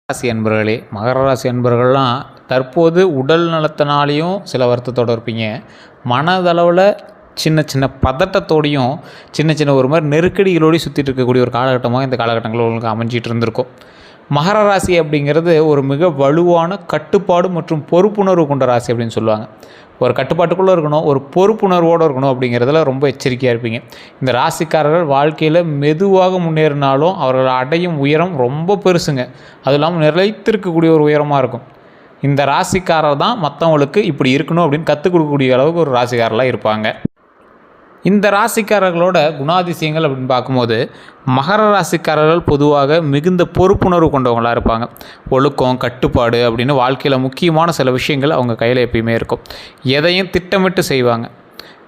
ராசி அன்பர்களே, மகர ராசி அன்பர்கள்லாம் தற்போது உடல் நலத்தினாலேயும் சில வருத்தத்தோடு இருப்பீங்க. மனதளவில் சின்ன சின்ன பதட்டத்தோடையும் சின்ன சின்ன ஒரு மாதிரி நெருக்கடிகளோடையும் சுற்றிட்டு இருக்கக்கூடிய ஒரு காலகட்டமாக இந்த காலகட்டங்களில் உங்களுக்கு அமைஞ்சிட்டு இருந்திருக்கும். மகர ராசி அப்படிங்கிறது ஒரு மிக வலுவான கட்டுப்பாடு மற்றும் பொறுப்புணர்வு கொண்ட ராசி அப்படின்னு சொல்லுவாங்க. ஒரு கட்டுப்பாட்டுக்குள்ளே இருக்கணும், ஒரு பொறுப்புணர்வோடு இருக்கணும் அப்படிங்கிறதுல ரொம்ப எச்சரிக்கையாக இருப்பீங்க. இந்த ராசிக்காரர்கள் வாழ்க்கையில் மெதுவாக முன்னேறினாலும் அவர்கள் அடையும் உயரம் ரொம்ப பெருசுங்க. அதுவும் இல்லாமல் நிலைத்திருக்கக்கூடிய ஒரு உயரமாக இருக்கும். இந்த ராசிக்காரர் தான் மற்றவங்களுக்கு இப்படி இருக்கணும் அப்படின்னு கற்றுக் கொடுக்கக்கூடிய அளவுக்கு ஒரு ராசிக்காரர்களாக இருப்பாங்க. இந்த ராசிக்காரர்களோட குணாதிசயங்கள் அப்படின்னு பார்க்கும்போது மகர ராசிக்காரர்கள் பொதுவாக மிகுந்த பொறுப்புணர்வு கொண்டவங்களாக இருப்பாங்க. ஒழுக்கம், கட்டுப்பாடு அப்படின்னு வாழ்க்கையில் முக்கியமான சில விஷயங்கள் அவங்க கையில் எப்பயுமே இருக்கும். எதையும் திட்டமிட்டு செய்வாங்க.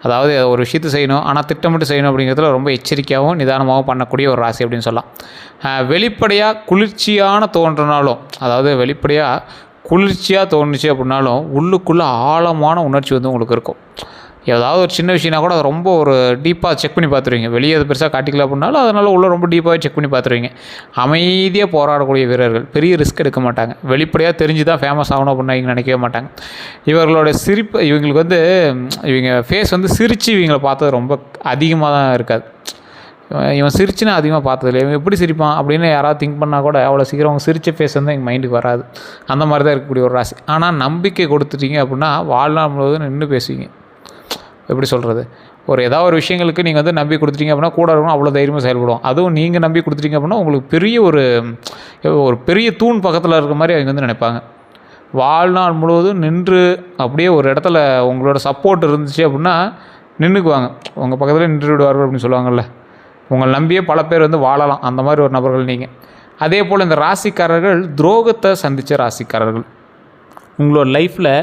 அதாவது ஒரு விஷயத்தை செய்யணும், ஆனால் திட்டமிட்டு செய்யணும் அப்படிங்கிறதுல ரொம்ப எச்சரிக்கையாகவும் நிதானமாகவும் பண்ணக்கூடிய ஒரு ராசி அப்படின்னு சொல்லலாம். வெளிப்படையாக குளிர்ச்சியான தோன்றினாலும், அதாவது வெளிப்படையாக குளிர்ச்சியாக தோணுச்சு அப்படின்னாலும் உள்ளுக்குள்ளே ஆழமான உணர்ச்சி வந்து உங்களுக்கு இருக்கும். ஏதாவது ஒரு சின்ன விஷயம்னா கூட அதை ரொம்ப ஒரு டீப்பாக செக் பண்ணி பார்த்துருவீங்க. வெளியே அது பெருசாக காட்டிக்கல அப்படின்னாலும் அதனால் உள்ளே ரொம்ப டீப்பாகவே செக் பண்ணி பார்த்துருவீங்க. அமைதியாக போராடக்கூடிய வீரர்கள், பெரிய ரிஸ்க் எடுக்க மாட்டாங்க. வெளிப்படையாக தெரிஞ்சு தான் ஃபேமஸ் ஆகணும் அப்படின்னு இவங்க நினைக்கவே மாட்டாங்க. இவர்களோட சிரிப்பு, இவங்களுக்கு வந்து இவங்க ஃபேஸ் வந்து சிரித்து இவங்களை பார்த்தது ரொம்ப அதிகமாக தான் இருக்காது. இவன் சிரிச்சுன்னா அதிகமாக பார்த்ததில்லை, இவன் எப்படி சிரிப்பான் அப்படின்னு யாராவது திங்க் பண்ணால் கூட அவ்வளோ சீக்கிரம் அவங்க சிரித்த ஃபேஸ் வந்து எங்கள் மைண்டுக்கு வராது. அந்த மாதிரி தான் இருக்கக்கூடிய ஒரு ராசி. ஆனால் நம்பிக்கை கொடுத்துட்டீங்க அப்படின்னா வாழ்நாள் முழுவதும் நின்று பேசுவீங்க. எப்படி சொல்கிறது, ஏதாவது ஒரு விஷயங்களுக்கு நீங்கள் வந்து நம்பி கொடுத்துட்டீங்க அப்படின்னா கூட இருக்கணும், அவ்வளோ தைரியமாக செயல்படும். அதுவும் நீங்கள் நம்பி கொடுத்துட்டீங்க அப்படின்னா உங்களுக்கு பெரிய ஒரு பெரிய தூண் பக்கத்தில் இருக்கிற மாதிரி அவங்க வந்து நினைப்பாங்க. வாழ்நாள் முழுவதும் நின்று அப்படியே ஒரு இடத்துல உங்களோட சப்போர்ட் இருந்துச்சு அப்படின்னா நின்றுக்குவாங்க, உங்கள் பக்கத்தில் நின்று விடுவார்கள் அப்படின்னு சொல்லுவாங்கள்ல. உங்களை நம்பியே பல பேர் வந்து வாழலாம், அந்த மாதிரி ஒரு நபர்கள் நீங்கள். அதே போல் இந்த ராசிக்காரர்கள் துரோகத்தை சந்தித்த ராசிக்காரர்கள். உங்களோட லைஃப்பில்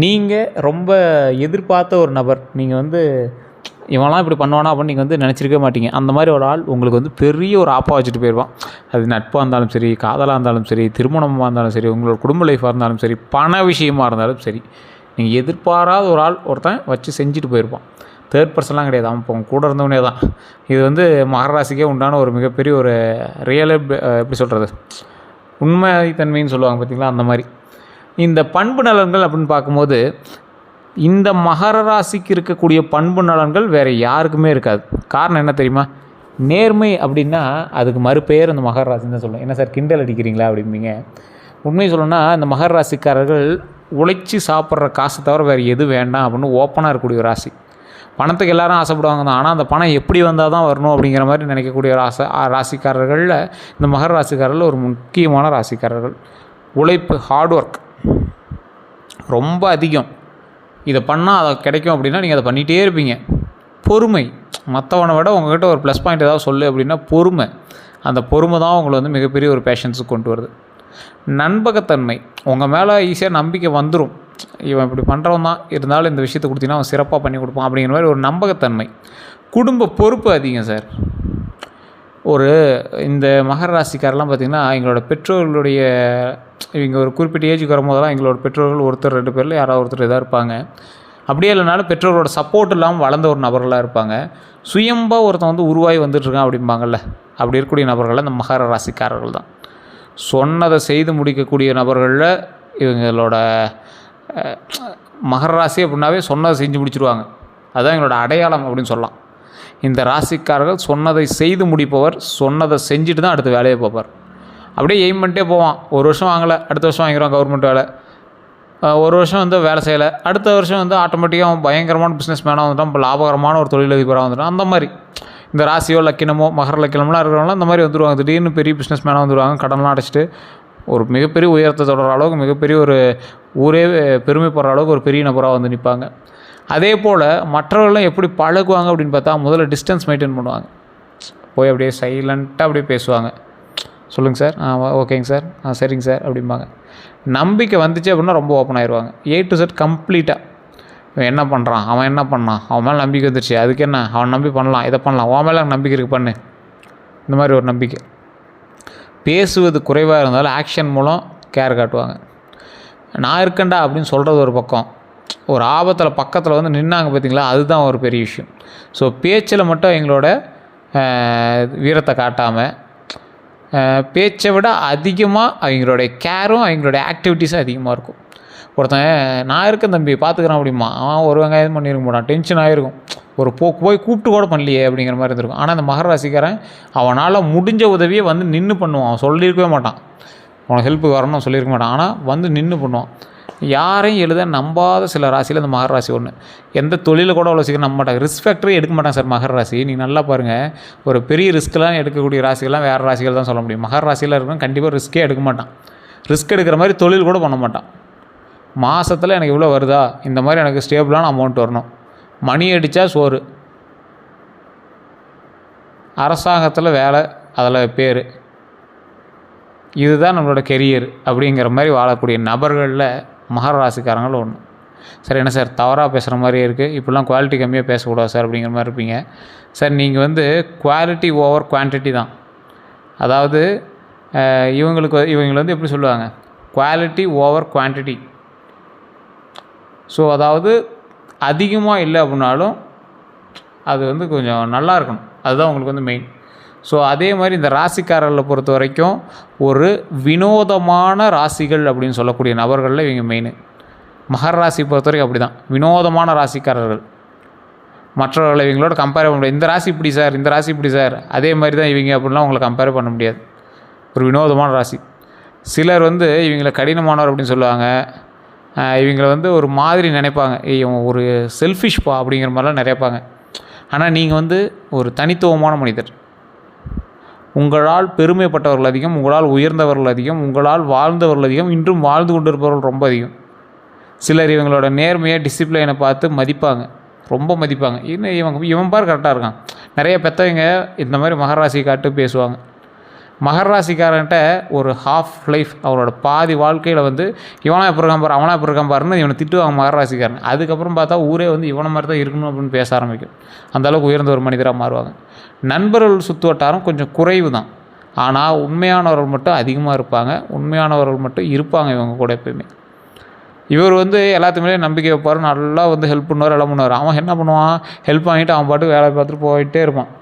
நீங்கள் ரொம்ப எதிர்பார்த்த ஒரு நபர், நீங்கள் வந்து இவன்லாம் இப்படி பண்ணுவானா அப்படின்னு நீங்கள் வந்து நினச்சிருக்க மாட்டீங்க. அந்த மாதிரி ஒரு ஆள் உங்களுக்கு வந்து பெரிய ஒரு ஆப்பாக வச்சுட்டு போயிடுவான். அது நட்பாக இருந்தாலும் சரி, காதலாக இருந்தாலும் சரி, திருமணமாக இருந்தாலும் சரி, உங்களோட குடும்ப லைஃபாக இருந்தாலும் சரி, பண விஷயமாக இருந்தாலும் சரி, நீங்கள் எதிர்பாராத ஒரு ஆள் ஒருத்தன் வச்சு செஞ்சுட்டு போயிருப்பான். தேர்ட் பர்சன்லாம் கிடையாது, அவன் இப்போ உங்க கூட இருந்தவனே தான். இது வந்து மகர ராசிக்கே உண்டான ஒரு மிகப்பெரிய ஒரு எப்படி சொல்கிறது, உண்மைத்தன்மைன்னு சொல்லுவாங்க பார்த்திங்களா, அந்த மாதிரி. இந்த பண்பு நலன்கள் அப்படின்னு பார்க்கும்போது இந்த மகர ராசிக்கு இருக்கக்கூடிய பண்பு நலன்கள் வேறு யாருக்குமே இருக்காது. காரணம் என்ன தெரியுமா? நேர்மை அப்படின்னா அதுக்கு மறுபெயர் இந்த மகர ராசின்னு தான் சொல்லுவேன். என்ன சார் கிண்டல் அடிக்கிறீங்களா அப்படிம்பீங்க. உண்மையை சொல்லணும்னா இந்த மகர ராசிக்காரர்கள் உழைச்சி சாப்பிட்ற காசு தவிர வேறு எது வேண்டாம் அப்படின்னு ஓப்பனாக இருக்கக்கூடிய ராசி. பணத்துக்கு எல்லோரும் ஆசைப்படுவாங்க தான், ஆனால் அந்த பணம் எப்படி வந்தால் தான் வரணும் அப்படிங்கிற மாதிரி நினைக்கக்கூடிய ராசிக்காரர்களில் இந்த மகர ராசிக்காரர்கள் ஒரு முக்கியமான ராசிக்காரர்கள். உழைப்பு, ஹார்ட் ஒர்க் ரொம்ப அதிகம். இதை பண்ணால் அதை கிடைக்கும் அப்படின்னா நீங்கள் அதை பண்ணிகிட்டே இருப்பீங்க. பொறுமை, மற்றவனை விட உங்கள்கிட்ட ஒரு ப்ளஸ் பாயிண்ட் ஏதாவது சொல்லு அப்படின்னா பொறுமை. அந்த பொறுமை தான் உங்களை வந்து மிகப்பெரிய ஒரு பேஷன்ஸுக்கு கொண்டு வருது. நண்பகத்தன்மை, உங்கள் மேலே ஈஸியாக நம்பிக்கை வந்துடும். இவன் இப்படி பண்ணுறவன் தான், இருந்தாலும் இந்த விஷயத்தை கொடுத்தீங்கன்னா அவன் சிறப்பாக பண்ணி கொடுப்பான் அப்படிங்கிற மாதிரி ஒரு நம்பகத்தன்மை. குடும்ப பொறுப்பு அதிகம் சார். இந்த மகர ராசிக்காரெல்லாம் பார்த்திங்கன்னா எங்களோட பெற்றோர்களுடைய, இவங்க ஒரு குறிப்பிட்ட ஏஜுக்கு வரும்போதெல்லாம் எங்களோட பெற்றோர்கள் ஒருத்தர் 2 பேரில் யாராவது ஒருத்தர் இதாக இருப்பாங்க. அப்படியே இல்லைனாலும் பெற்றோர்களோட சப்போர்ட் இல்லாமல் வளர்ந்த ஒரு நபர்களாக இருப்பாங்க. சுயம்பாக ஒருத்தன் வந்து உருவாகி வந்துட்டுருக்கான் அப்படிம்பாங்கள்ல, அப்படி இருக்கக்கூடிய நபர்கள் இந்த மகர ராசிக்காரர்கள் தான். சொன்னதை செய்து முடிக்கக்கூடிய நபர்களில் இவங்களோட மகர ராசி அப்படின்னாவே சொன்னதை செஞ்சு முடிச்சுடுவாங்க. அதுதான் எங்களோட அடையாளம் அப்படின்னு சொல்லலாம். இந்த ராசிக்காரர்கள் சொன்னதை செய்து முடிப்பவர், சொன்னதை செஞ்சுட்டு தான் அடுத்த வேலையை பார்ப்பார். அப்படியே எய்ம் பண்ணிட்டே போவான். ஒரு வருஷம் வாங்கலை, அடுத்த வருஷம் வாங்கிடுவான் கவர்மெண்ட் வேலை. ஒரு வருஷம் வந்து வேலை செய்யலை, அடுத்த வருஷம் வந்து ஆட்டோமேட்டிக்காக அவன் பயங்கரமான பிஸ்னஸ் மேனாக வந்துட்டான், இப்போ லாபகரமான ஒரு தொழிலதிபராக வந்துட்டான். அந்த மாதிரி இந்த ராசியோ லக்கினமோ மகர லக்கினம்லாம் இருக்கிறவங்களாம் அந்த மாதிரி வந்துடுவாங்க. திடீர்னு பெரிய பிஸ்னஸ் மேனாக வந்துடுவாங்க. கடன்லாம் அடைச்சிட்டு ஒரு மிகப்பெரிய உயரத்தை தொடர அளவுக்கு, மிகப்பெரிய ஒரு ஊரே பெருமைப்படுற அளவுக்கு ஒரு பெரிய நபராக வந்து நிற்பாங்க. அதே போல் மற்றவர்களும் எப்படி பழகுவாங்க அப்படின்னு பார்த்தா முதல்ல டிஸ்டன்ஸ் மெயின்டைன் பண்ணுவாங்க. போய் அப்படியே சைலண்ட்டாக அப்படியே பேசுவாங்க. சொல்லுங்கள் சார், ஓகேங்க சார், சரிங்க சார் அப்படிம்பாங்க. நம்பிக்கை வந்துச்சு அப்படின்னா ரொம்ப ஓப்பன் ஆயிடுவாங்க. A to Z கம்ப்ளீட்டாக. இவன் என்ன பண்ணுறான், அவன் என்ன பண்ணான், அவன் மேலே நம்பிக்கை வந்துருச்சு, அதுக்கு என்ன, அவன் நம்பி பண்ணலாம், இதை பண்ணலாம், அவன் மேலே நம்பிக்கை இருக்குது பண்ணு, இந்த மாதிரி ஒரு நம்பிக்கை. பேசுவது குறைவாக இருந்தாலும் ஆக்ஷன் மூலம் கேர் காட்டுவாங்க. நான் இருக்கேன்டா அப்படின்னு சொல்கிறது ஒரு பக்கம், ஒரு ஆபத்தில் பக்கத்தில் வந்து நின்னாங்க பார்த்திங்களா, அதுதான் ஒரு பெரிய விஷயம். ஸோ பேச்சில் மட்டும் எங்களோட வீரத்தை காட்டாமல் பேச்சை விட அதிகமாக அவங்களுடைய கேரும் அவங்களுடைய ஆக்டிவிட்டீஸும் அதிகமாக இருக்கும். ஒருத்தன் நான் இருக்கேன் தம்பி பார்த்துக்குறான் அப்படிமா, அவன் ஒரு வெங்காயம் பண்ணியிருக்க மாட்டான், டென்ஷன் ஆகிருக்கும். ஒரு போய் கூப்பிட்டு கூட பண்ணலையே அப்படிங்கிற மாதிரி இருந்திருக்கும். ஆனால் அந்த மகர ராசிக்காரன் அவனால் முடிஞ்ச உதவியை வந்து நின்று பண்ணுவான். அவன் சொல்லியிருக்கவே மாட்டான், அவனை ஹெல்ப்புக்கு வரணும்னு சொல்லியிருக்க மாட்டான். ஆனால் வந்து நின்று பண்ணுவான். யாரையும் எழுத நம்பாத சில ராசியில் இந்த மகர ராசி ஒன்று. எந்த தொழிலை கூட அவ்வளோ சீக்கிரம் நம்ப மாட்டாங்க, ரிஸ்க் ஃபேக்டரே எடுக்க மாட்டாங்க சார் மகர ராசி. நீங்கள் நல்லா பாருங்கள், ஒரு பெரிய ரிஸ்க்கெலாம் எடுக்கக்கூடிய ராசிகள்லாம் வேறு ராசிகள் தான் சொல்ல முடியும். மகர ராசியில் இருக்கணும் கண்டிப்பாக ரிஸ்க்கே எடுக்க மாட்டான். ரிஸ்க் எடுக்கிற மாதிரி தொழில் கூட பண்ண மாட்டான். மாதத்தில் எனக்கு இவ்வளோ வருதா, இந்த மாதிரி எனக்கு ஸ்டேபிளான அமௌண்ட் வரணும், மணி அடித்தா சோறு, அரசாங்கத்தில் வேலை, அதில் பேர், இதுதான் நம்மளோட கெரியர் அப்படிங்கிற மாதிரி வாழக்கூடிய நபர்களில் மகர ராசிக்காரங்களும் ஒன்று. சார் என்ன சார் தவறாக பேசுகிற மாதிரியே இருக்குது, இப்படிலாம் குவாலிட்டி கம்மியாக பேசக்கூடாது சார் அப்படிங்கிற மாதிரி இருப்பீங்க. சார் நீங்கள் வந்து குவாலிட்டி ஓவர் குவான்டிட்டி தான். அதாவது இவங்களை வந்து எப்படி சொல்லுவாங்க, குவாலிட்டி ஓவர் குவான்டிட்டி. ஸோ அதாவது அதிகமாக இல்லை அப்படின்னாலும் அது வந்து கொஞ்சம் நல்லா இருக்கணும், அதுதான் உங்களுக்கு வந்து மெயின். ஸோ அதே மாதிரி இந்த ராசிக்காரர்களை பொறுத்த வரைக்கும் ஒரு வினோதமான ராசிகள் அப்படின்னு சொல்லக்கூடிய நபர்களில் இவங்க மெயின். மகர ராசி பொறுத்த வரைக்கும் அப்படி தான், வினோதமான ராசிக்காரர்கள். மற்றவர்களை இவங்களோட கம்பேர் பண்ண முடியாது. இந்த ராசி இப்படி சார், இந்த ராசி இப்படி சார், அதே மாதிரி தான் இவங்க அப்படின்லாம் உங்களை கம்பேர் பண்ண முடியாது. ஒரு வினோதமான ராசி. சிலர் வந்து இவங்களை கடினமானவர் அப்படின்னு சொல்லுவாங்க, இவங்களை வந்து ஒரு மாதிரி நினைப்பாங்க, இவங்க ஒரு செல்ஃபிஷ்பா அப்படிங்கிற மாதிரிலாம் நினைப்பாங்க. ஆனால் நீங்கள் வந்து ஒரு தனித்துவமான மனிதர். உங்களால் பெருமைப்பட்டவர்கள் அதிகம், உங்களால் உயர்ந்தவர்கள் அதிகம், உங்களால் வாழ்ந்தவர்கள் அதிகம், இன்றும் வாழ்ந்து கொண்டிருப்பவர்கள் ரொம்ப அதிகம். சிலர் இவங்களோட நேர்மையை டிசிப்ளினை பார்த்து மதிப்பாங்க, ரொம்ப மதிப்பாங்க. இன்னும் இவன் பார் கரெக்டாக இருக்கான். நிறைய பெற்றவங்க இந்த மாதிரி மகராசி காட்டு பேசுவாங்க. மகர ராசிக்காரன்ட்ட ஒரு ஹாஃப் லைஃப், அவரோட பாதி வாழ்க்கையில் வந்து இவனா இப்போ இருக்கான் பாரு, அவனா இப்போ இருக்கான் பாருன்னு இவனை திட்டுவாங்க மகர ராசிக்காரன். அதுக்கப்புறம் பார்த்தா ஊரே வந்து இவனை மாதிரி தான் இருக்கணும் அப்படின்னு பேச ஆரம்பிக்கும். அந்தளவுக்கு உயர்ந்த ஒரு மனிதராக மாறுவாங்க. நண்பர்கள் சுற்று வட்டாரம் கொஞ்சம் குறைவு தான், ஆனால் உண்மையானவர்கள் மட்டும் அதிகமாக இருப்பாங்க, உண்மையானவர்கள் மட்டும் இருப்பாங்க இவங்க கூட எப்பயுமே. இவர் வந்து எல்லாத்துக்குமே நம்பிக்கை வைப்பார், நல்லா வந்து ஹெல்ப் பண்ணுவார், எல்லாம் பண்ணுவார். அவன் என்ன பண்ணுவான், ஹெல்ப் வாங்கிட்டு அவன் பாட்டு வேலை பார்த்துட்டு போயிட்டே இருப்பான்.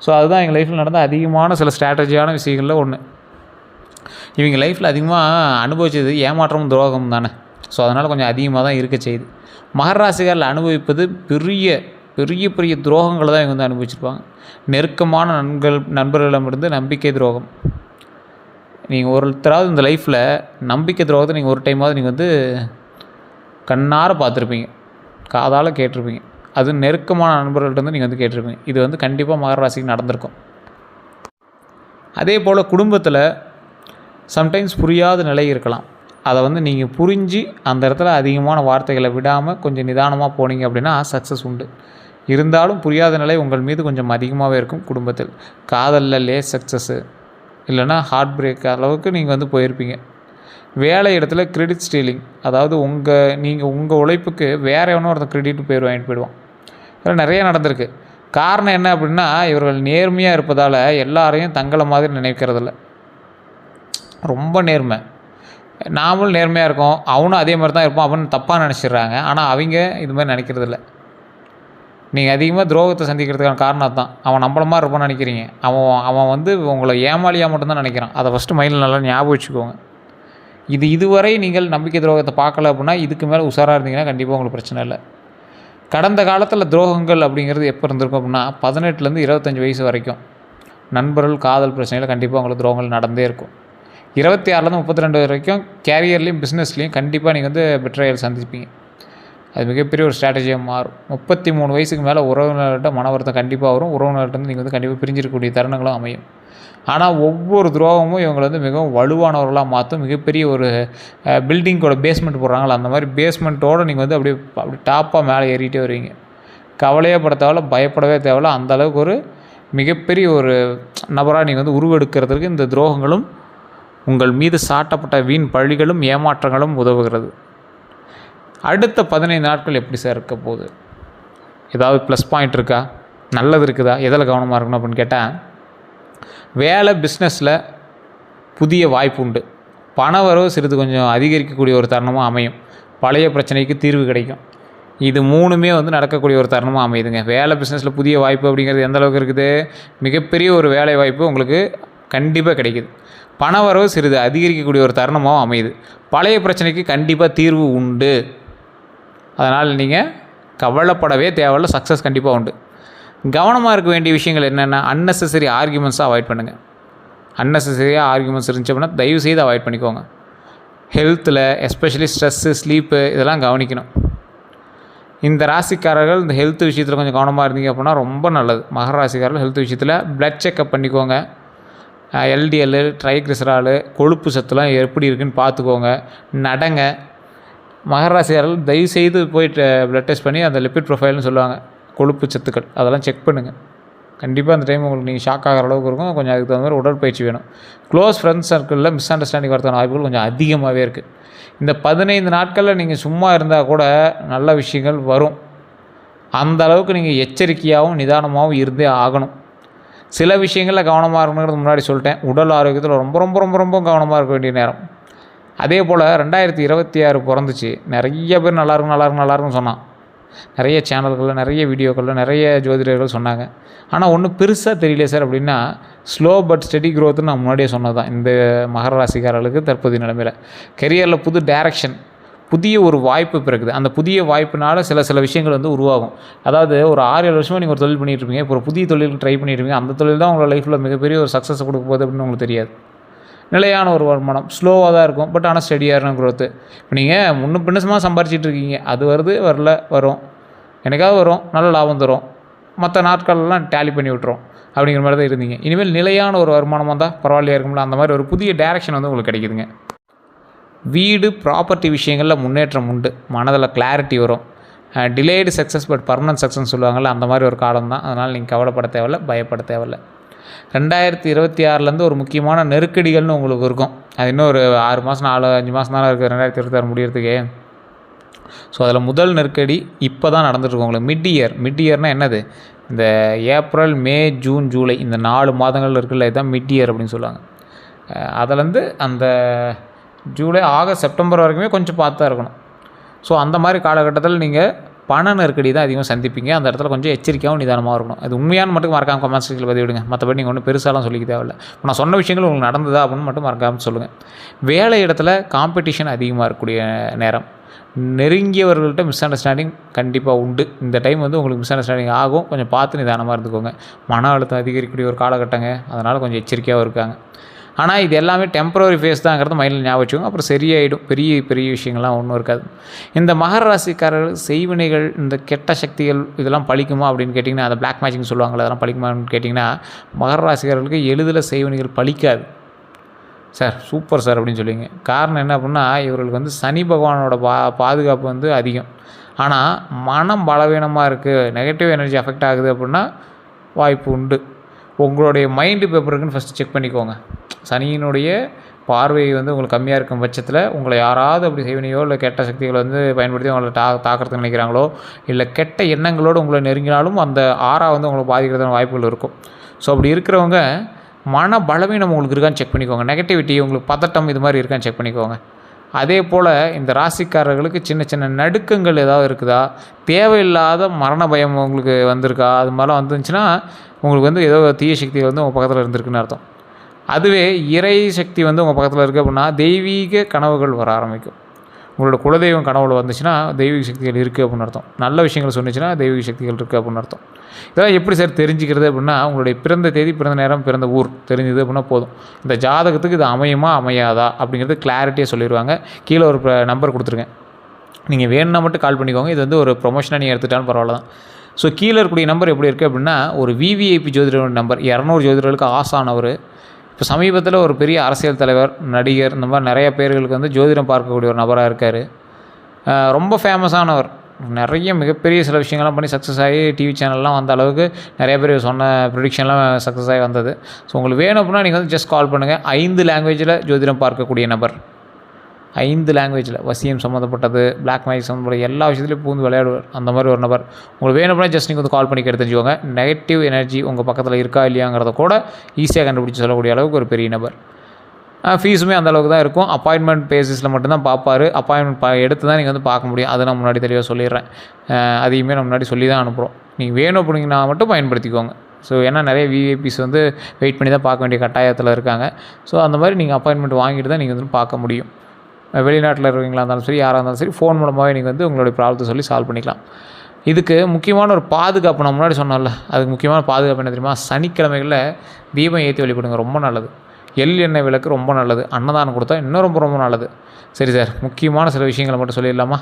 ஸோ அதுதான் எங்கள் லைஃப்பில் நடந்த அதிகமான சில ஸ்ட்ராட்டஜியான விஷயங்களில் ஒன்று. இவங்க லைஃப்பில் அதிகமாக அனுபவித்தது ஏமாற்றமும் துரோகமும் தானே. ஸோ அதனால் கொஞ்சம் அதிகமாக தான் இருக்க செய்யுது. மகர ராசிக்காரில் அனுபவிப்பது பெரிய பெரிய பெரிய துரோகங்களை தான் இவங்க வந்து அனுபவிச்சிருப்பாங்க. நெருக்கமான நண்பர்களிடமிருந்து நம்பிக்கை துரோகம். நீங்கள் ஒருத்தராவது இந்த லைஃப்பில் நம்பிக்கை துரோகத்தை நீங்கள் ஒரு டைமாவது நீங்கள் வந்து கண்ணார பார்த்துருப்பீங்க, காதால் கேட்டிருப்பீங்க. அது நெருக்கமான நண்பர்கள்ட்ட வந்து நீங்கள் வந்து கேட்டிருப்பீங்க. இது வந்து கண்டிப்பாக மகர ராசிக்கு நடந்திருக்கும். அதே போல் குடும்பத்தில் சம்டைம்ஸ் புரியாத நிலை இருக்கலாம். அதை வந்து நீங்கள் புரிஞ்சு அந்த இடத்துல அதிகமான வார்த்தைகளை விடாமல் கொஞ்சம் நிதானமாக போனீங்க அப்படின்னா சக்ஸஸ் உண்டு. இருந்தாலும் புரியாத நிலை உங்கள் மீது கொஞ்சம் அதிகமாகவே இருக்கும். குடும்பத்தில் காதலில் லேஸ் சக்ஸஸ்ஸு இல்லைனா ஹார்ட் பிரேக் அளவுக்கு நீங்கள் வந்து போயிருப்பீங்க. வேலை இடத்துல கிரெடிட் ஸ்டீலிங், அதாவது உங்கள் உழைப்புக்கு வேறு எவனோ ஒருத்தன் கிரெடிட் பேர் வாங்கிட்டு போயிடுவான். இதெல்லாம் நிறைய நடந்திருக்கு. காரணம் என்ன அப்படின்னா, இவர்கள் நேர்மையாக இருப்பதால் எல்லாரையும் தங்களை மாதிரி நினைக்கிறதில்ல. ரொம்ப நேர்மை, நாமளும் நேர்மையாக இருக்கோம், அவனும் அதே மாதிரி தான் இருப்பான் அப்படின்னு தப்பாக நினச்சிடுறாங்க. ஆனால் அவங்க இது மாதிரி நினைக்கிறதில்ல. நீங்கள் அதிகமாக துரோகத்தை சந்திக்கிறதுக்கான காரணம் அதுதான். அவன் நம்மள மாதிரி இருப்பான்னு நினைக்கிறீங்க. அவன் வந்து உங்களை ஏமாளியாக மட்டும்தான் நினைக்கிறான். அதை ஃபஸ்ட்டு மைண்டில் நல்லா ஞாபகம் வச்சுக்கோங்க. இதுவரை நீங்கள் நம்பிக்கை துரோகத்தை பார்க்கல அப்படின்னா இதுக்கு மேலே உஷாராக இருந்தீங்கன்னா கண்டிப்பாக உங்களுக்கு பிரச்சனை இல்லை. கடந்த காலத்தில் துரோகங்கள் அப்படிங்கிறது எப்போ இருந்திருக்கும் அப்படின்னா 18லேருந்து 25 வயசு வரைக்கும் நண்பர்கள் காதல் பிரச்சனையில் கண்டிப்பாக உங்களுக்கு துரோகங்கள் நடந்தே இருக்கும். 26லேருந்து 32 வரைக்கும் கேரியர்லேயும் பிஸ்னஸ்லேயும் கண்டிப்பாக நீங்கள் வந்து பெட்ரையல் சந்திப்பீங்க. அது மிகப்பெரிய ஒரு ஸ்ட்ராட்டஜியாக மாறும். 33 வயசுக்கு மேலே உறவினர்கிட்ட மன வருத்தம் கண்டிப்பாக வரும். உறவினர்கிட்ட நீங்கள் வந்து கண்டிப்பாக பிரிஞ்சிருக்கக்கூடிய தருணங்களும் அமையும். ஆனால் ஒவ்வொரு துரோகமும் இவங்களை வந்து மிகவும் வலுவானவர்களாக மாற்றும். மிகப்பெரிய ஒரு பில்டிங்கோட பேஸ்மெண்ட் போடுறாங்களா, அந்த மாதிரி பேஸ்மெண்ட்டோடு நீங்கள் வந்து அப்படி டாப்பாக மேலே ஏறிட்டே வருவீங்க. கவலையே பட தேவையில்ல, பயப்படவே தேவையில்ல. அந்தளவுக்கு ஒரு மிகப்பெரிய ஒரு நபராக நீங்கள் வந்து உருவெடுக்கிறதுக்கு இந்த துரோகங்களும் உங்கள் மீது சாட்டப்பட்ட வீண் பழிகளும் ஏமாற்றங்களும் உதவுகிறது. அடுத்த 15 நாட்கள் எப்படி சார் இருக்க போகுது? ஏதாவது ப்ளஸ் பாயிண்ட் இருக்கா, நல்லது இருக்குதா, எதில் கவனமாக இருக்கணும் அப்படின்னு கேட்டால், வேலை பிஸ்னஸில் புதிய வாய்ப்பு உண்டு. பண வரவு சிறிது கொஞ்சம் அதிகரிக்கக்கூடிய ஒரு தருணமாக அமையும். பழைய பிரச்சனைக்கு தீர்வு கிடைக்கும். இது 3மே வந்து நடக்கக்கூடிய ஒரு தருணமாக அமையுதுங்க. வேலை பிஸ்னஸில் புதிய வாய்ப்பு அப்படிங்கிறது எந்த அளவுக்கு இருக்குது? மிகப்பெரிய ஒரு வேலை வாய்ப்பு உங்களுக்கு கண்டிப்பாக கிடைக்குது. பணவரவு சிறிது அதிகரிக்கக்கூடிய ஒரு தருணமாகவும் அமையுது. பழைய பிரச்சனைக்கு கண்டிப்பாக தீர்வு உண்டு. அதனால் நீங்கள் கவலைப்படவே தேவையில்ல, சக்ஸஸ் கண்டிப்பாக உண்டு. கவனமாக இருக்க வேண்டிய விஷயங்கள் என்னென்னா, அன்னெசரி ஆர்கியூமெண்ட்ஸை அவாய்ட் பண்ணுங்கள். அன்னெசரியாக ஆர்கியூமெண்ட்ஸ் இருந்துச்சு அப்படின்னா தயவுசெய்து அவாய்ட் பண்ணிக்கோங்க. ஹெல்த்தில் எஸ்பெஷலி ஸ்ட்ரெஸ்ஸு, ஸ்லீப்பு இதெல்லாம் கவனிக்கணும். இந்த ராசிக்காரர்கள் இந்த ஹெல்த் விஷயத்தில் கொஞ்சம் கவனமாக இருந்தீங்க அப்படின்னா ரொம்ப நல்லது. மகர ராசிக்காரர்கள் ஹெல்த் விஷயத்தில் ப்ளட் செக்கப் பண்ணிக்கோங்க. எல்டிஎல், ட்ரைக்ளிசரால், கொழுப்பு சத்துலாம் எப்படி இருக்குதுன்னு பார்த்துக்கோங்க. நடங்க. மகர ராசிக்காரர்கள் தயவுசெய்து போய்ட்டு ப்ளட் டெஸ்ட் பண்ணி அந்த லிப்பிட் ப்ரொஃபைல்னு சொல்லுவாங்க, கொழுப்பு சத்துக்கள், அதெல்லாம் செக் பண்ணுங்கள். கண்டிப்பாக அந்த டைம் உங்களுக்கு நீங்கள் ஷாக் ஆகிற அளவுக்கு இருக்கும். கொஞ்சம் அதுக்கு தகுந்த மாதிரி உடற்பயிற்சி வேணும். க்ளோஸ் ஃப்ரெண்ட்ஸ் சர்க்கிளில் மிஸ் அண்டர்ஸ்டாண்டிங் வரதுக்கான வாய்ப்புகள் கொஞ்சம் அதிகமாகவே இருக்குது. இந்த 15 நாட்களில் நீங்கள் சும்மா இருந்தால் கூட நல்ல விஷயங்கள் வரும். அந்த அளவுக்கு நீங்கள் எச்சரிக்கையாகவும் நிதானமாகவும் இருந்தே ஆகணும். சில விஷயங்களில் கவனமாக இருக்கணுங்கிறது முன்னாடி சொல்லிட்டேன். உடல் ஆரோக்கியத்தில் ரொம்ப ரொம்ப ரொம்ப ரொம்ப கவனமாக இருக்க வேண்டிய நேரம். அதே போல் 2026 பிறந்துச்சு. நிறைய பேர் நல்லாயிருக்குன்னு சொன்னான். நிறைய சேனல்களில், நிறைய வீடியோக்களில், நிறைய ஜோதிடர்கள் சொன்னாங்க. ஆனால் ஒன்றும் பெருசாக தெரியல சார் அப்படின்னா, ஸ்லோ பட் ஸ்டெடி க்ரோத்துன்னு நான் முன்னாடியே சொன்னது தான். இந்த மகர ராசிக்காரர்களுக்கு தற்போதைய நிலைமையில் கெரியரில் புது டைரக்ஷன், புதிய ஒரு வாய்ப்பு பிறகுது. அந்த புதிய வாய்ப்பினால் சில விஷயங்கள் வந்து உருவாகும். அதாவது ஒரு 6-7 வருஷமாக நீங்கள் ஒரு தொழில் பண்ணிகிட்டு இருப்பீங்க. இப்போ ஒரு புதிய தொழிலுக்கு ட்ரை பண்ணிட்டு இருப்பீங்க. அந்த தொழில் தான் உங்களோட லைஃப்பில் மிகப்பெரிய ஒரு சக்ஸஸ் கொடுக்க போகுது அப்படின்னு உங்களுக்கு தெரியாது. நிலையான ஒரு வருமானம், ஸ்லோவாக தான் இருக்கும், பட் ஆனால் ஸ்டெடியான க்ரோத்து. இப்போ நீங்கள் முன்னும் பின்னசமாக சம்பாரிச்சிட்டு இருக்கீங்க. அது வருது, வரல, வரும், எனக்காவது வரும், நல்ல லாபம் தரும், மற்ற நாட்களெல்லாம் டேலி பண்ணி விட்டுரும் அப்படிங்கிற மாதிரி தான் இருந்தீங்க. இனிமேல் நிலையான ஒரு வருமானம் வந்தால் பரவாயில்லையா இருக்கும்ல, அந்த மாதிரி ஒரு புதிய டைரக்ஷன் வந்து உங்களுக்கு கிடைக்குதுங்க. வீடு, ப்ராப்பர்ட்டி விஷயங்களில் முன்னேற்றம் உண்டு. மனதில் கிளாரிட்டி வரும். Delayed success but permanent success சொல்லுவாங்கள்ல, அந்த மாதிரி ஒரு காலம் தான். அதனால் நீங்கள் கவலைப்பட தேவையில்ல, பயப்பட தேவையில்ல. 2026 ஒரு முக்கியமான நெருக்கடிகள்னு உங்களுக்கு இருக்கும். அது இன்னும் ஒரு 6 மாதம் 4-5 மாதம் தானே இருக்குது 2026 முடியறதுக்கே. ஸோ அதில் முதல் நெருக்கடி இப்போ தான் நடந்துகிட்ருக்கு உங்களுக்கு. மிட் இயர்னால் என்னது? இந்த ஏப்ரல், மே, ஜூன், ஜூலை இந்த 4 மாதங்கள் இருக்குல்ல, இதுதான் மிட் இயர் அப்படின்னு சொல்லுவாங்க. அதுலேருந்து அந்த ஜூலை, ஆகஸ்ட், செப்டம்பர் வரைக்குமே கொஞ்சம் பார்த்து தான் இருக்கணும். ஸோ அந்த மாதிரி காலகட்டத்தில் நீங்கள் பண நெருக்கடி தான் அதிகமாக சந்திப்பீங்க. அந்த இடத்துல கொஞ்சம் எச்சரிக்கையாகவும் நிதானமாக இருக்கணும். அது உண்மையான மட்டும் மறக்காமல் கமெண்ட் செக்ஷனில் பதிவிடுங்க. மற்றபடி நீங்கள் ஒன்றும் பெருசாலாம் சொல்லிக்க தேவையில்லை. இப்போ நான் சொன்ன விஷயங்கள் உங்களுக்கு நடந்ததா அப்படின்னு மட்டும் மறக்காமல் சொல்லுங்கள். வேலை இடத்துல காம்படிஷன் அதிகமாக இருக்கக்கூடிய நேரம். நெருங்கியவர்கள்ட்ட மிஸ் அண்டர்ஸ்டாண்டிங் கண்டிப்பாக உண்டு. இந்த டைம் வந்து உங்களுக்கு மிஸ் அண்டர்ஸ்டாண்டிங் ஆகும். கொஞ்சம் பார்த்து நிதானமாக இருந்துக்கோங்க. மன அழுத்தம் அதிகரிக்கக்கூடிய ஒரு காலகட்டங்க. அதனால் கொஞ்சம் எச்சரிக்கையாக இருக்காங்க. ஆனால் இது எல்லாமே டெம்பரரி ஃபேஸ் தாங்கிறது மைண்டில் ஞாபகம் வச்சுக்கோங்க. அப்புறம் சரியாயிடும். பெரிய விஷயங்கள்லாம் ஒன்றும் இருக்காது. இந்த மகர ராசிக்காரர்கள் செய்வினைகள், இந்த கெட்ட சக்திகள் இதெல்லாம் பழிக்குமா அப்படின்னு கேட்டிங்கன்னா, அதை பிளாக் மேஜிக்னு சொல்லுவாங்களே, அதெல்லாம் பழிக்குமான்னு கேட்டிங்கன்னா, மகர ராசிக்காரர்களுக்கு எளிதில் செய்வினைகள் பழிக்காது சார். சூப்பர் சார் அப்படின்னு சொல்லுவீங்க. காரணம் என்ன அப்படின்னா, இவர்களுக்கு வந்து சனி பகவானோட பாதுகாப்பு வந்து அதிகம். ஆனால் மனம் பலவீனமாக இருக்குது, நெகட்டிவ் எனர்ஜி அஃபெக்ட் ஆகுது அப்படின்னா வாய்ப்பு உண்டு. உங்களுடைய மைண்டு பேப்பர் இருக்குன்னு ஃபஸ்ட்டு செக் பண்ணிக்கோங்க. சனியினுடைய பார்வை வந்து உங்களுக்கு கம்மியாக இருக்கும் பட்சத்தில் உங்களை யாராவது அப்படி செய்வனையோ இல்லை கெட்ட சக்திகளை வந்து பயன்படுத்தி உங்களை தாக்கிறதுக்கு நினைக்கிறாங்களோ, இல்லை கெட்ட எண்ணங்களோடு உங்களை நெருங்கினாலும் அந்த ஆறா வந்து உங்களை பாதிக்கிறதுன வாய்ப்புகள் இருக்கும். ஸோ அப்படி இருக்கிறவங்க மன பலவீனம் உங்களுக்கு இருக்கான்னு செக் பண்ணிக்கோங்க. நெகட்டிவிட்டி, உங்களுக்கு பதட்டம் இது மாதிரி இருக்கான்னு செக் பண்ணிக்கோங்க. அதே போல் இந்த ராசிக்காரர்களுக்கு சின்ன நடுக்கங்கள் ஏதாவது இருக்குதா, தேவையில்லாத மரண பயம் உங்களுக்கு வந்திருக்கா, அது மாதிரிலாம் வந்துருந்துச்சுன்னா உங்களுக்கு வந்து ஏதோ தீய சக்தி வந்து உங்கள் பக்கத்தில் இருந்திருக்குன்னு அர்த்தம். அதுவே இறை சக்தி வந்து உங்கள் பக்கத்தில் இருக்குது அப்படின்னா தெய்வீக கனவுகள் வர ஆரம்பிக்கும். உங்களோட குலதெய்வம் கனவுல வந்துச்சுன்னா தெய்வீக சக்திகள் இருக்குது அப்படின்னு அர்த்தம். நல்ல விஷயங்கள் சொன்னிச்சுன்னா தெய்வீக சக்திகள் இருக்குது அப்படின்னு அர்த்தம். இதெல்லாம் எப்படி சார் தெரிஞ்சுக்கிறது அப்படின்னா, உங்களுடைய பிறந்த தேதி, பிறந்த நேரம், பிறந்த ஊர் தெரிஞ்சுது அப்படின்னா போதும். இந்த ஜாதகத்துக்கு இது அமையுமா அமையாதா அப்படிங்கிறது கிளாரிட்டியாக சொல்லிடுவாங்க. கீழே ஒரு நம்பர் கொடுத்துருங்க. நீங்கள் வேணும்னா மட்டும் கால் பண்ணிக்கோங்க. இது வந்து ஒரு ப்ரொமோஷனாக நீங்கள் எடுத்துட்டாலும் பரவாயில்ல தான். ஸோ கீழே இருக்கக்கூடிய நம்பர் எப்படி இருக்குது அப்படின்னா, ஒரு விவிஐபி ஜோதிடர் நம்பர், 200 ஜோதிடர்களுக்கு ஆசானவர். இப்போ சமீபத்தில் ஒரு பெரிய அரசியல் தலைவர், நடிகர், இந்த மாதிரி நிறைய பேர்களுக்கு வந்து ஜோதிடம் பார்க்கக்கூடிய ஒரு நபராக இருக்கார். ரொம்ப ஃபேமஸானவர். நிறைய மிகப்பெரிய சில விஷயங்கள்லாம் பண்ணி சக்ஸஸ் ஆகி டிவி சேனல்லாம் வந்த அளவுக்கு நிறைய பேர் சொன்ன ப்ரிடிக்ஷன்லாம் சக்ஸஸ் ஆகி வந்தது. ஸோ உங்களுக்கு வேணும் அப்படின்னா நீங்கள் வந்து ஜஸ்ட் கால் பண்ணுங்கள். 5 லாங்குவேஜில் ஜோதிடம் பார்க்கக்கூடிய நபர். 5 லாங்குவேஜில் வசியம் சம்மந்தப்பட்டது, பிளாக் மேஜிக் சம்மந்தப்பட்ட எல்லா விஷயத்துலையும் பூந்து விளையாடுவார். அந்த மாதிரி ஒரு நபர். உங்களுக்கு வேணும் அப்படின்னா ஜஸ்ட் நீங்கள் வந்து கால் பண்ணி தெரிஞ்சுக்கோங்க. நெகட்டிவ் எனர்ஜி உங்கள் பக்கத்தில் இருக்கா இல்லையாங்கிறத கூட ஈஸியாக கண்டுபிடிச்சி சொல்லக்கூடிய அளவுக்கு ஒரு பெரிய நபர். ஃபீஸுமே அந்த அளவுக்கு தான் இருக்கும். அப்பாயின்மெண்ட் பேசிஸில் மட்டும்தான் பார்ப்பார். அப்பாயின்மெண்ட் எடுத்து தான் நீங்கள் வந்து பார்க்க முடியும். அதை நான் முன்னாடி தெளிவாக சொல்லிடுறேன். அதையுமே நான் முன்னாடி சொல்லி தான் அனுப்புகிறோம். நீங்கள் வேணும் அப்படிங்கன்னா மட்டும் பயன்படுத்திக்கோங்க. ஸோ ஏன்னா நிறைய விஐபிஸ் வந்து வெயிட் பண்ணி தான் பார்க்க வேண்டிய கட்டாயத்தில் இருக்காங்க. ஸோ அந்த மாதிரி நீங்கள் அப்பாயின்மெண்ட் வாங்கிட்டு தான் நீங்கள் வந்து பார்க்க முடியும். வெளிநாட்டில் இருக்கீங்களா இருந்தாலும் சரி, யாராக இருந்தாலும் சரி, ஃபோன் மூலமாகவே நீங்கள் வந்து உங்களுடைய ப்ராப்ளத்தை சொல்லி சால்வ் பண்ணிக்கலாம். இதுக்கு முக்கியமான ஒரு பாதுகாப்பு நான் முன்னாடி சொன்னேன்ல, அதுக்கு முக்கியமான பாதுகாப்பு என்ன தெரியுமா? சனிக்கிழமைகளில் தீபம் ஏற்றி வழிபடுங்க, ரொம்ப நல்லது. எண்ணெய் விளக்கு ரொம்ப நல்லது. அன்னதானம் கொடுத்தா இன்னும் ரொம்ப ரொம்ப நல்லது. சரி சார், முக்கியமான சில விஷயங்களை மட்டும் சொல்லிடலாமா?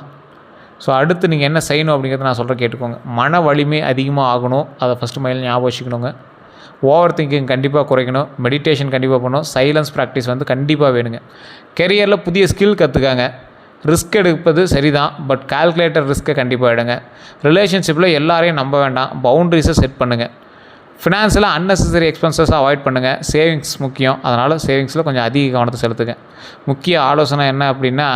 ஸோ அடுத்து நீங்கள் என்ன செய்யணும் அப்படிங்கிறத நான் சொல்கிறேன், கேட்டுக்கோங்க. மன வலிமை அதிகமாக ஆகணும், அதை ஃபஸ்ட்டு மைண்டில் ஞாபகம் வச்சுக்கணுங்க. ஓவர் திங்கிங் கண்டிப்பாக குறைக்கணும். மெடிடேஷன் கண்டிப்பாக பண்ணணும். சைலன்ஸ் ப்ராக்டிஸ் வந்து கண்டிப்பாக வேணுங்க. கெரியரில் புதிய ஸ்கில் கற்றுக்காங்க. ரிஸ்க் எடுப்பது சரிதான், பட் கால்குலேட்டர் ரிஸ்க்கை கண்டிப்பாக எடுங்க. ரிலேஷன்ஷிப்பில் எல்லாரையும் நம்ப வேண்டாம், பவுண்ட்ரிஸை செட் பண்ணுங்கள். ஃபினான்ஸில் அன்னெசரி எக்ஸ்பென்சஸை அவாய்ட் பண்ணுங்கள். சேவிங்ஸ் முக்கியம், அதனால் சேவிங்ஸில் கொஞ்சம் அதிக கவனத்தை செலுத்துங்க. முக்கிய ஆலோசனை என்ன அப்படின்னா,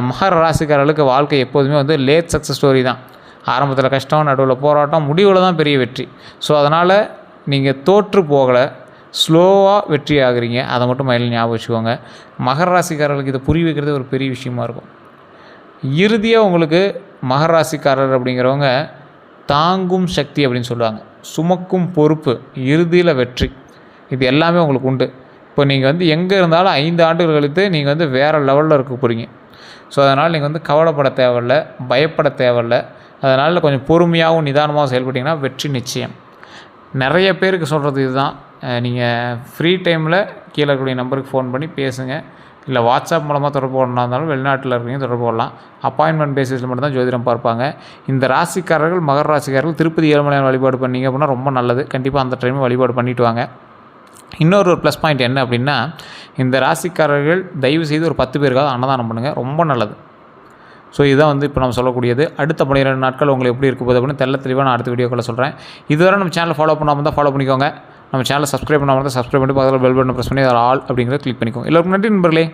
மகர ராசிக்காரர்களுக்கு வாழ்க்கை எப்போதுமே வந்து லேட் சக்ஸஸ் ஸ்டோரி தான். ஆரம்பத்தில் கஷ்டம், நடுவில் போராட்டம், முடிவில் தான் பெரிய வெற்றி. ஸோ அதனால் நீங்கள் தோற்று போகலை, ஸ்லோவாக வெற்றி ஆகுறீங்க. அதை மட்டும் மைண்டில் ஞாபகம் வச்சுக்கோங்க. மகர ராசிக்காரர்களுக்கு இதை புரிய வைக்கிறது ஒரு பெரிய விஷயமா இருக்கும். இறுதியாக உங்களுக்கு மகர ராசிக்காரர் அப்படிங்கிறவங்க தாங்கும் சக்தி அப்படின்னு சொல்லுவாங்க. சுமக்கும் பொறுப்பு, இறுதியில் வெற்றி, இது எல்லாமே உங்களுக்கு உண்டு. இப்போ நீங்கள் வந்து எங்கே இருந்தாலும் 5 ஆண்டுகள் கழித்து நீங்கள் வந்து வேறு லெவலில் இருக்க போகிறீங்க. ஸோ அதனால் நீங்கள் வந்து கவலைப்பட தேவையில்லை, பயப்பட தேவையில்லை. அதனால் கொஞ்சம் பொறுமையாகவும் நிதானமாகவும் செயல்பட்டிங்கன்னா வெற்றி நிச்சயம். நிறைய பேருக்கு சொல்கிறது இதுதான். நீங்கள் ஃப்ரீ டைமில் கீழே இருக்கக்கூடிய நம்பருக்கு ஃபோன் பண்ணி பேசுங்க. இல்லை வாட்ஸ்அப் மூலமாக தொடர்பு கொண்டா இருந்தாலும் வெளிநாட்டில் இருக்கீங்க தொடர்பு கொள்ளலாம். அப்பாயின்மெண்ட் பேசிஸில் மட்டும்தான் ஜோதிடம் பார்ப்பாங்க. இந்த ராசிக்காரர்கள், மகர ராசிக்காரர்கள் திருப்பதி ஏழுமலையான் வழிபாடு பண்ணிங்க அப்படின்னா ரொம்ப நல்லது. கண்டிப்பாக அந்த டைமில் வழிபாடு பண்ணிவிட்டு வாங்க. இன்னொரு ப்ளஸ் பாயிண்ட் என்ன அப்படின்னா, இந்த ராசிக்காரர்கள் தயவு செய்து ஒரு 10 பேருக்காவது அன்னதானம் பண்ணுங்கள், ரொம்ப நல்லது. ஸோ இதுதான் வந்து இப்போ நம்ம சொல்லக்கூடியது. அடுத்த 12 நாட்கள் உங்களுக்கு எப்படி இருக்க போகுது அப்படின்னு தெளிவாக நான் அடுத்த வீடியோக்களை சொல்கிறேன். இதுவரை நம்ம சேனலை ஃபாலோ பண்ணாமல் தான் ஃபாலோ பண்ணிக்கோங்க. நம்ம சேனலை சப்ஸ்கிரைப் பண்ணாமல் தான் சப்ஸ்கிரைப் பண்ணி பக்கத்தில் பெல் பட்டனை ப்ரெஸ் பண்ணி அதில் ஆல் அப்படிங்கிறத கிளிக் பண்ணிக்கோங்க. எல்லோருக்கும் நன்றி நண்பர்களே.